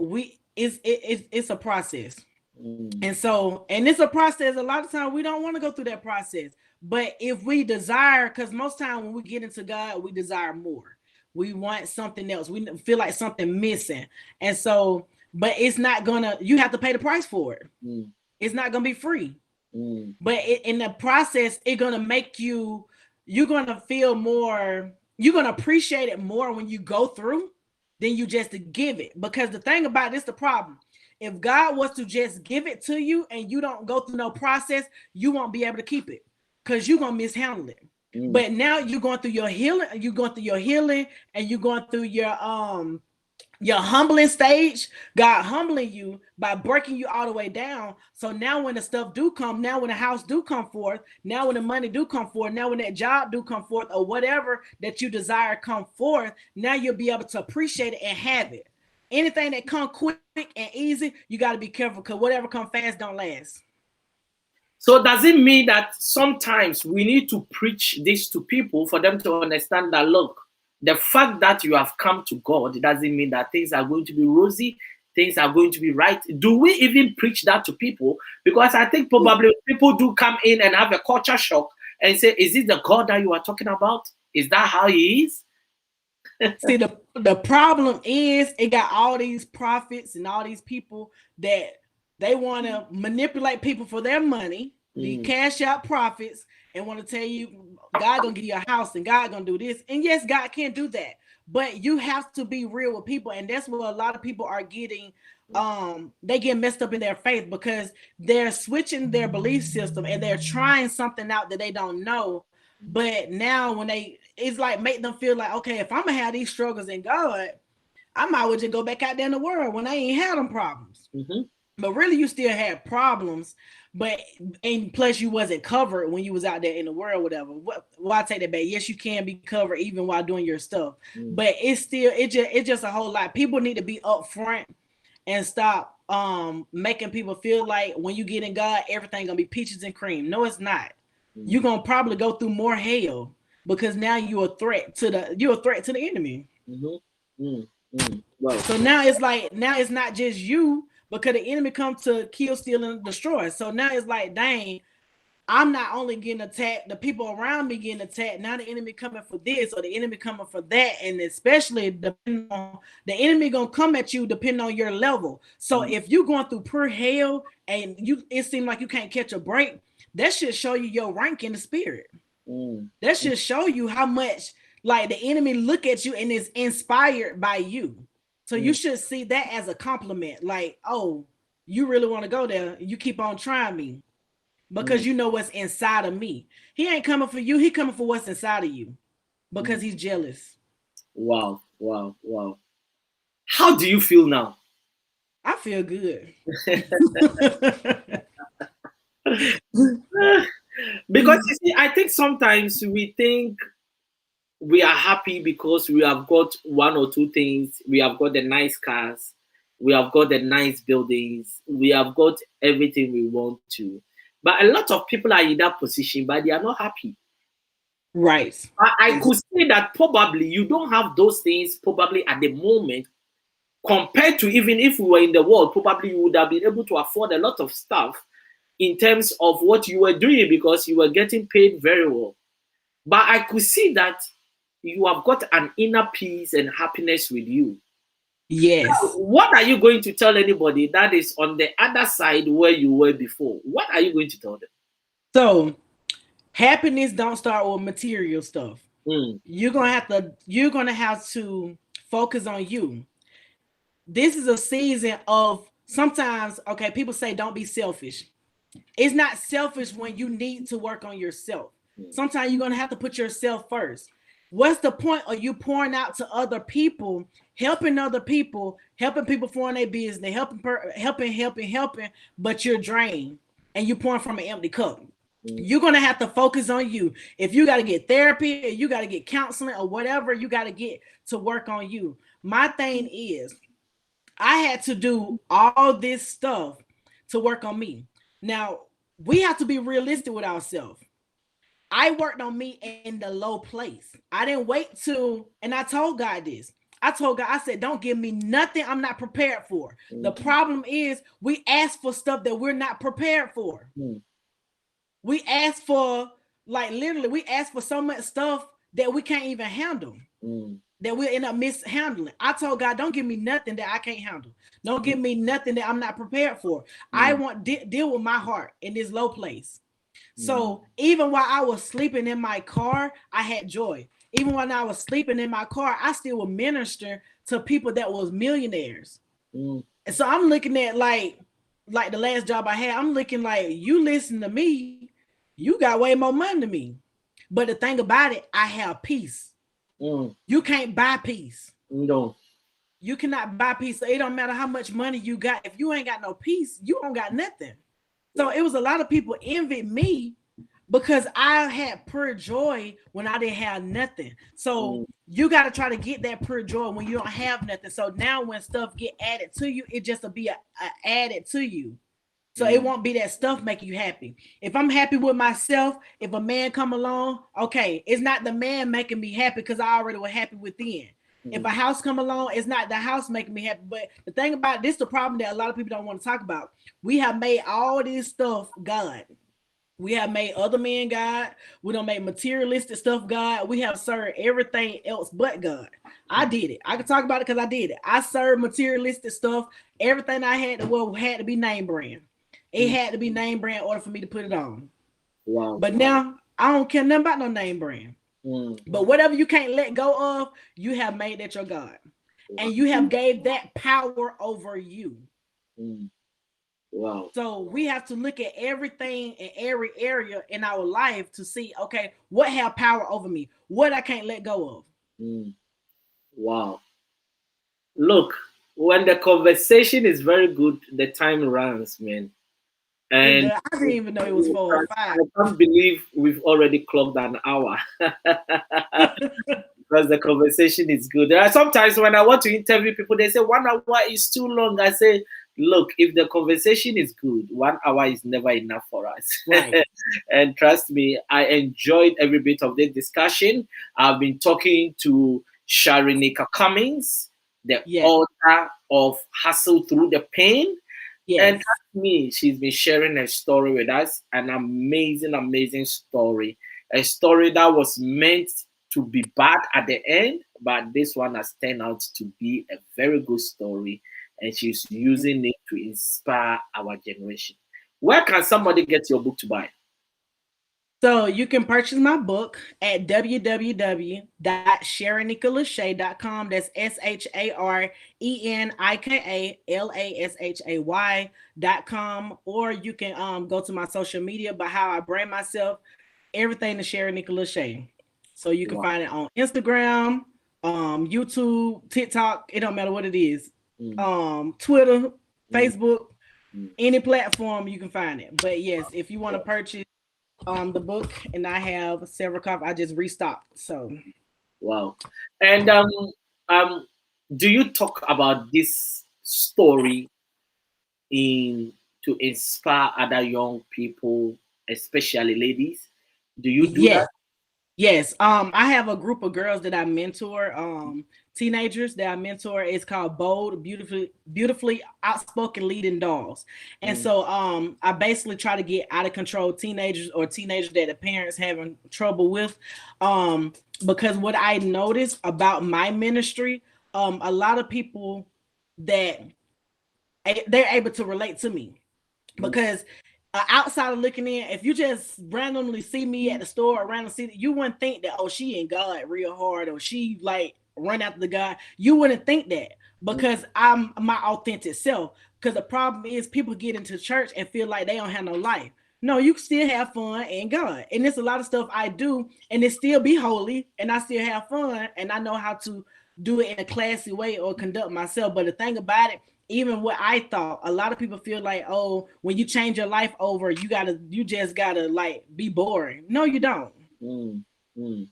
it's a process. And so, and it's a process. A lot of times we don't want to go through that process. But if we desire, because most time when we get into God, we desire more. We want something else. We feel like something missing. And so, but it's not you have to pay the price for it. It's not gonna be free. But in the process, it's gonna make you're gonna feel more, you're gonna appreciate it more when you go through than you just to give it. Because the thing about this, the problem, if God was to just give it to you and you don't go through no process, you won't be able to keep it because you're gonna mishandle it. But now you're going through your healing, and you're going through your Your humbling stage, God humbling you by breaking you all the way down. So now when the stuff do come, now when the house do come forth, now when the money do come forth, now when that job do come forth, or whatever that you desire come forth, now you'll be able to appreciate it and have it. Anything that come quick and easy, you got to be careful, because whatever come fast don't last. So does it mean that sometimes we need to preach this to people for them to understand that, look, the fact that you have come to God doesn't mean that things are going to be rosy, things are going to be right? Do we even preach that to people? Because I think probably people do come in and have a culture shock and say, is this the God that you are talking about? Is that how he is? See, the problem is it got all these prophets and all these people that they want to manipulate people for their money, the cash out prophets, and want to tell you God gonna give you a house and God gonna do this. And yes, God can do that, but you have to be real with people, and that's what a lot of people are getting. They get messed up in their faith because they're switching their belief system and they're trying something out that they don't know. But now when it's like make them feel like, okay, if I'm gonna have these struggles in God, I might as well just go back out there in the world when I ain't had them problems. But really, you still had problems, and plus you wasn't covered when you was out there in the world, whatever. Well, I take that back. Yes, you can be covered even while doing your stuff, but it's just a whole lot. People need to be upfront and stop making people feel like when you get in God, everything gonna be peaches and cream. No, it's not. You're gonna probably go through more hell because now you're a threat to the enemy. Well, so now it's not just you, because the enemy come to kill, steal, and destroy. So now it's like, dang, I'm not only getting attacked, the people around me getting attacked. Now the enemy coming for this or the enemy coming for that, and especially the enemy gonna come at you depending on your level. So if you're going through pure hell and it seems like you can't catch a break, that should show you your rank in the spirit. That should show you how much like the enemy look at you and is inspired by you. So you should see that as a compliment. Like, oh, you really want to go there? You keep on trying me because you know what's inside of me. He ain't coming for you. He coming for what's inside of you because he's jealous. Wow. How do you feel now? I feel good. Because you see, I think sometimes we think we are happy because we have got one or two things. We have got the nice cars, we have got the nice buildings, we have got everything we want to. But a lot of people are in that position, but they are not happy. Right. I could say that probably you don't have those things probably at the moment, compared to even if we were in the world, probably you would have been able to afford a lot of stuff in terms of what you were doing because you were getting paid very well. But I could see that you have got an inner peace and happiness with you. Yes. Now, what are you going to tell anybody that is on the other side where you were before? What are you going to tell them? So happiness don't start with material stuff. You're gonna have to focus on you. This is a season of sometimes, okay, people say don't be selfish. It's not selfish when you need to work on yourself. Sometimes you're gonna have to put yourself first. What's the point of you pouring out to other people, helping people forming their business, helping, but you're drained and you're pouring from an empty cup? You're gonna have to focus on you. If you got to get therapy, or you got to get counseling, or whatever you got to get to work on you. My thing is, I had to do all this stuff to work on me. Now we have to be realistic with ourselves. I worked on me in the low place. I didn't wait till, and I told God this. I told God, I said, don't give me nothing I'm not prepared for. The problem is we ask for stuff that we're not prepared for. We ask for, like, literally, we ask for so much stuff that we can't even handle, that we'll end up mishandling. I told God, don't give me nothing that I can't handle. Don't give me nothing that I'm not prepared for. I want deal with my heart in this low place. So even while I was sleeping in my car, I had joy. Even when I was sleeping in my car, I still would minister to people that was millionaires. And so I'm looking at like the last job I had, I'm looking like, you listen to me, you got way more money than me. But the thing about it, I have peace. You can't buy peace. No. You cannot buy peace. So it don't matter how much money you got. If you ain't got no peace, you don't got nothing. So it was a lot of people envied me because I had pure joy when I didn't have nothing. So you got to try to get that pure joy when you don't have nothing. So now when stuff get added to you, it just will be a added to you. So it won't be that stuff making you happy. If I'm happy with myself, if a man come along, okay, it's not the man making me happy because I already was happy within. If a house come along, it's not the house making me happy. But the thing about this, the problem that a lot of people don't want to talk about. We have made all this stuff God. We have made other men God. We don't make materialistic stuff God. We have served everything else but God. I did it. I can talk about it because I did it. I served materialistic stuff. Everything I had had to be name brand. It had to be name brand in order for me to put it on. Wow. But now I don't care nothing about no name brand. But whatever you can't let go of, you have made that your God. And you have gave that power over you. Wow. So we have to look at everything in every area in our life to see, okay, what have power over me? What I can't let go of. Wow. Look, when the conversation is very good, the time runs, man. And I didn't even know it was 4 or 5. I can't believe we've already clocked an hour. Because the conversation is good. There are sometimes when I want to interview people, they say 1 hour is too long. I say, look, if the conversation is good, 1 hour is never enough for us. Right. And trust me, I enjoyed every bit of this discussion. I've been talking to Sharenika Cummings, the author of Hustle Through the Pain. Yes. And trust me, she's been sharing a story with us, an amazing, amazing story. A story that was meant to be bad at the end, but this one has turned out to be a very good story, and she's using it to inspire our generation. Where can somebody get your book to buy? So you can purchase my book at www.sharonikalashay.com. That's SharenikaLashay.com. Or you can go to my social media by how I brand myself, everything to Sharonika Lashay. So you can find it on Instagram, YouTube, TikTok. It don't matter what it is. Twitter, Facebook, any platform you can find it. But yes, if you want to purchase the book, and I have several copies. I just restocked. So wow. And do you talk about this story to inspire other young people, especially ladies? Do you do that? Yes. I have a group of girls that I mentor, teenagers that I mentor. It's called Bold, Beautifully Outspoken Leading Dolls. And so I basically try to get out of control teenagers or teenagers that the parents having trouble with. Because what I noticed about my ministry, a lot of people that they're able to relate to me because outside of looking in, if you just randomly see me at the store or randomly see that, you wouldn't think that, oh, she in God real hard or she like run after the God. You wouldn't think that because I'm my authentic self. Because the problem is people get into church and feel like they don't have no life. No, you can still have fun in God. And there's a lot of stuff I do and it still be holy and I still have fun and I know how to do it in a classy way or conduct myself. But the thing about it, even what I thought, a lot of people feel like, oh, when you change your life over, you just gotta like be boring. No, you don't.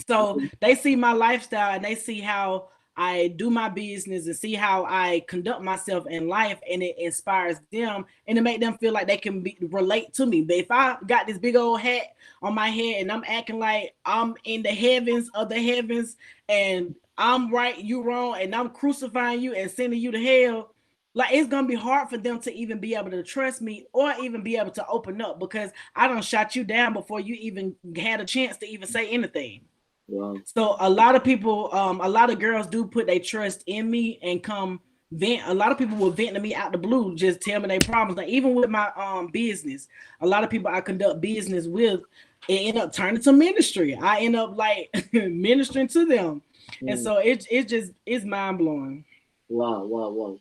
So they see my lifestyle and they see how I do my business and see how I conduct myself in life, and it inspires them and it make them feel like they can relate to me. But if I got this big old hat on my head and I'm acting like I'm in the heavens of the heavens and I'm right, you wrong, and I'm crucifying you and sending you to hell, like it's gonna be hard for them to even be able to trust me or even be able to open up because I done shot you down before you even had a chance to even say anything. Wow. So a lot of people, a lot of girls do put their trust in me and come vent. A lot of people will vent to me out the blue, just tell me their problems. Like even with my business, a lot of people I conduct business with, it end up turning to ministry. I end up like ministering to them, and so it's mind blowing. Wow.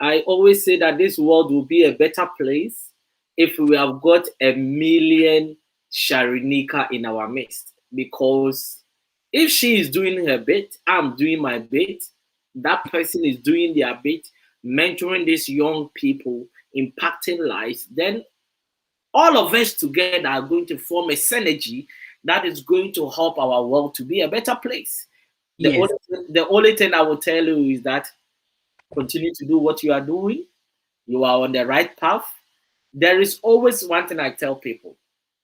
I always say that this world will be a better place if we have got 1 million Sharonika in our midst. Because if she is doing her bit, I'm doing my bit, that person is doing their bit, mentoring these young people, impacting lives, then all of us together are going to form a synergy that is going to help our world to be a better place. Yes. The only thing I will tell you is that continue to do what you are doing. You are on the right path. There is always one thing I tell people,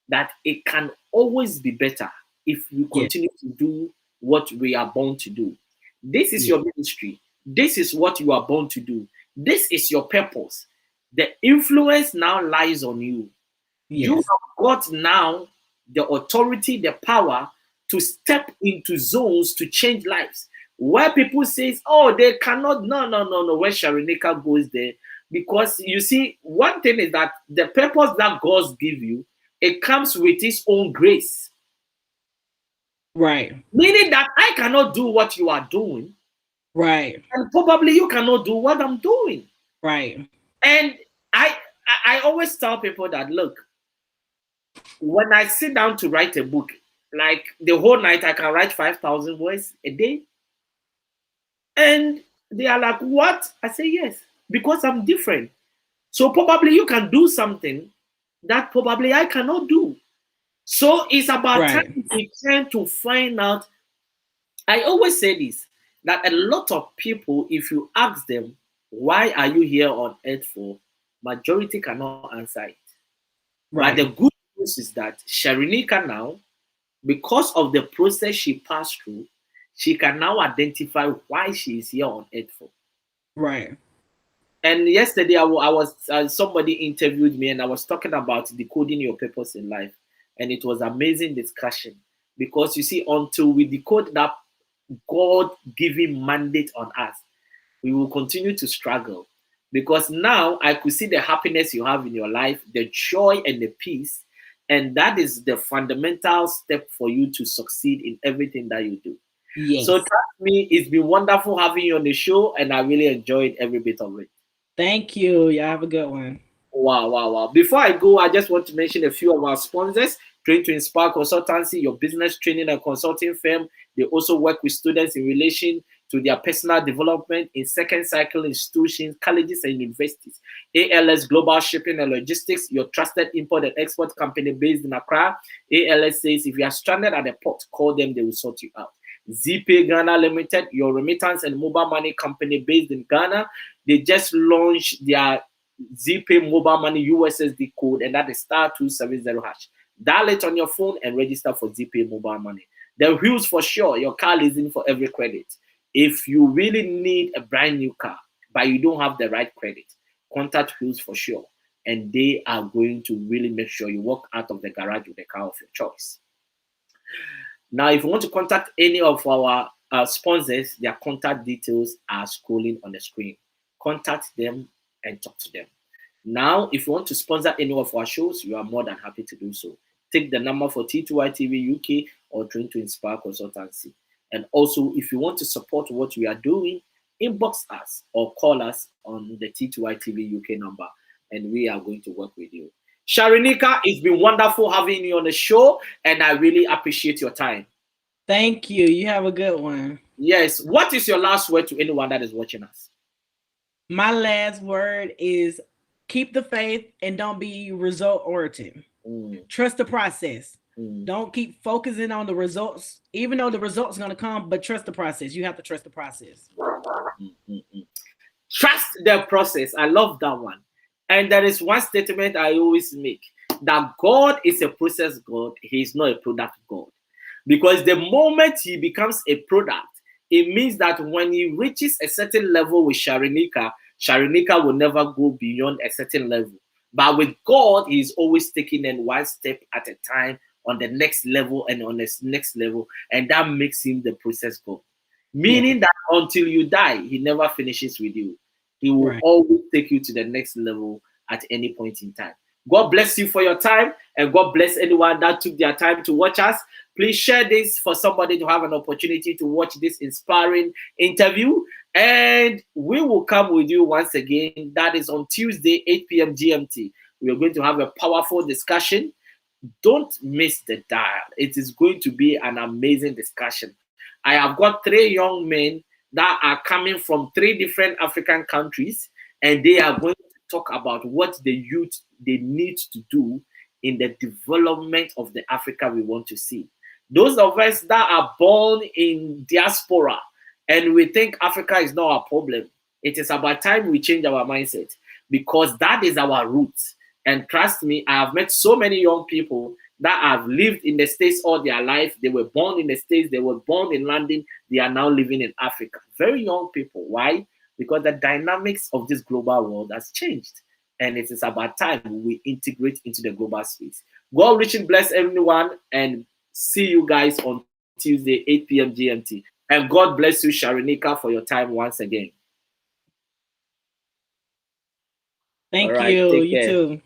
that it can always be better if you Yes. continue to do what we are born to do. This is Yes. your ministry. This is what you are born to do. This is your purpose. The influence now lies on you. You Yes. have got now the authority, the power to step into zones to change lives. Where people say, oh, they cannot, no. When Sharonica goes there, because you see, one thing is that the purpose that God gives you, it comes with His own grace. Right. Meaning that I cannot do what you are doing, Right. and probably you cannot do what I'm doing. Right. And I always tell people that, look, when I sit down to write a book, like the whole night, I can write 5,000 words a day. And they are like, what? I say, yes, because I'm different. So probably you can do something that probably I cannot do. So it's about Right. time we trying to find out. I always say this, that a lot of people, if you ask them, why are you here on earth for? Majority cannot answer it. But the Right. good news is that Sharonica now, because of the process she passed through, she can now identify why she is here on earth for. Right. And yesterday, I was somebody interviewed me, and I was talking about decoding your purpose in life, and it was amazing discussion, because you see, until we decode that God-given mandate on us, we will continue to struggle. Because now I could see the happiness you have in your life, the joy and the peace, and that is the fundamental step for you to succeed in everything that you do. Yes. So trust me, it's been wonderful having you on the show, and I really enjoyed every bit of it. Thank you. Y'all have a good one. Wow. Before I go, I just want to mention a few of our sponsors. Train to Inspire Consultancy, your business training and consulting firm. They also work with students in relation to their personal development in second cycle institutions, colleges, and universities. ALS Global Shipping and Logistics, your trusted import and export company based in Accra. ALS says if you are stranded at the port, call them, they will sort you out. ZPay Ghana Limited, your remittance and mobile money company based in Ghana. They just launched their ZPay mobile money USSD code, and that is *270#. Dial it on your phone and register for ZPay mobile money. The wheels for sure, your car leasing for every credit. If you really need a brand new car, but you don't have the right credit, contact Wheels for sure, and they are going to really make sure you walk out of the garage with the car of your choice. Now, if you want to contact any of our sponsors, their contact details are scrolling on the screen. Contact them and talk to them. Now, if you want to sponsor any of our shows, you are more than happy to do so. Take the number for T2I TV UK or Train to Inspire Consultancy. And also, if you want to support what we are doing, inbox us or call us on the T2I TV UK number, and we are going to work with you. Sharonica, it's been wonderful having you on the show, and I really appreciate your time. Thank you. You have a good one. Yes. What is your last word to anyone that is watching us? My last word is keep the faith and don't be result oriented. Trust the process. Don't keep focusing on the results, even though the results are going to come, but trust the process. You have to trust the process. Trust the process. I love that one. And there is one statement I always make, that God is a process God. He is not a product God. Because the moment he becomes a product, it means that when he reaches a certain level with Sharonica, Sharonica will never go beyond a certain level. But with God, he's always taking in one step at a time on the next level and on this next level. And that makes him the process God. Meaning that until you die, he never finishes with you. He will always take you to the next level at any point in time. God bless you for your time, and God bless anyone that took their time to watch us. Please share this for somebody to have an opportunity to watch this inspiring interview. And we will come with you once again. That is on Tuesday, 8 p.m. GMT. We are going to have a powerful discussion. Don't miss the dial. It is going to be an amazing discussion. I have got 3 young men that are coming from 3 different African countries, and they are going to talk about what the youth they need to do in the development of the Africa we want to see. Those of us that are born in diaspora and we think Africa is not a problem, it is about time we change our mindset, because that is our roots. And trust me, I have met so many young people that have lived in the States all their life. They were born in the States, they were born in London, they are now living in Africa. Very young people. Why? Because the dynamics of this global world has changed. And it is about time we integrate into the global space. God richly bless everyone, and see you guys on Tuesday, 8 p.m. GMT. And God bless you, Sharonika, for your time once again. Thank you. You too.